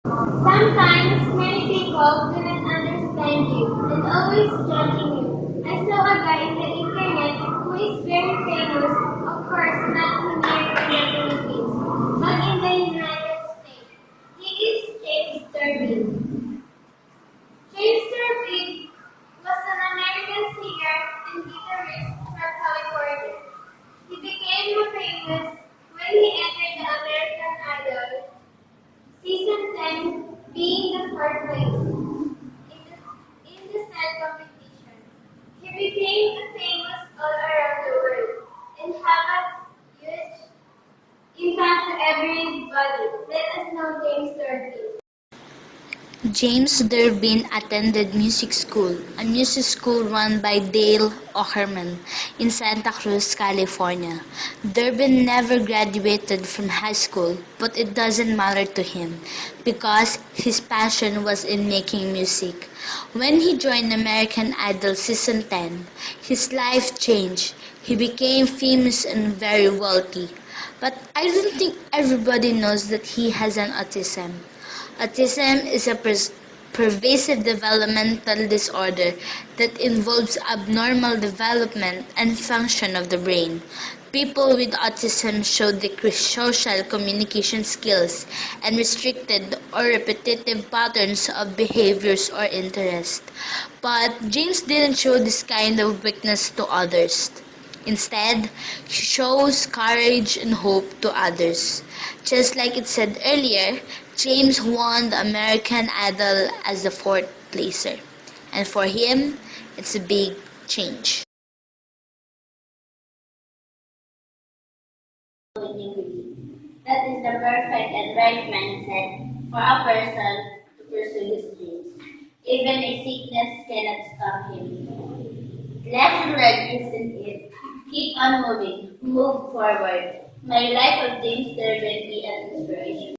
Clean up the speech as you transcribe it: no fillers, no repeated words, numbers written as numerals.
Sometimes many people do not understand you and always judging you. I saw a guy in the internet who is very famous, of course not here in the Philippines, but in the United States. He is James Durbin. James Durbin was an American singer and guitarist from California. He became famous when he entered the American Idol Season 10 being the third place in the said competition. He became famous all around the world and have a huge impact to everybody. Let us know James Turkey. James Durbin attended music school, a music school run by Dale Ockerman in Santa Cruz, California. Durbin never graduated from high school, but it doesn't matter to him because his passion was in making music. When he joined American Idol Season 10, his life changed. He became famous and very wealthy. But I don't think everybody knows that he has an autism. Autism is a pervasive developmental disorder that involves abnormal development and function of the brain. People with autism show decreased social communication skills and restricted or repetitive patterns of behaviors or interest. But James didn't show this kind of weakness to others. Instead, he shows courage and hope to others. Just like it said earlier, James won the American Idol as the fourth placer. And for him, it's a big change. That is the perfect and right mindset for a person to pursue his dreams. Even a sickness cannot stop him. Lesson learned isn't it? Keep on moving. Move forward. My life of James Durbin be an inspiration.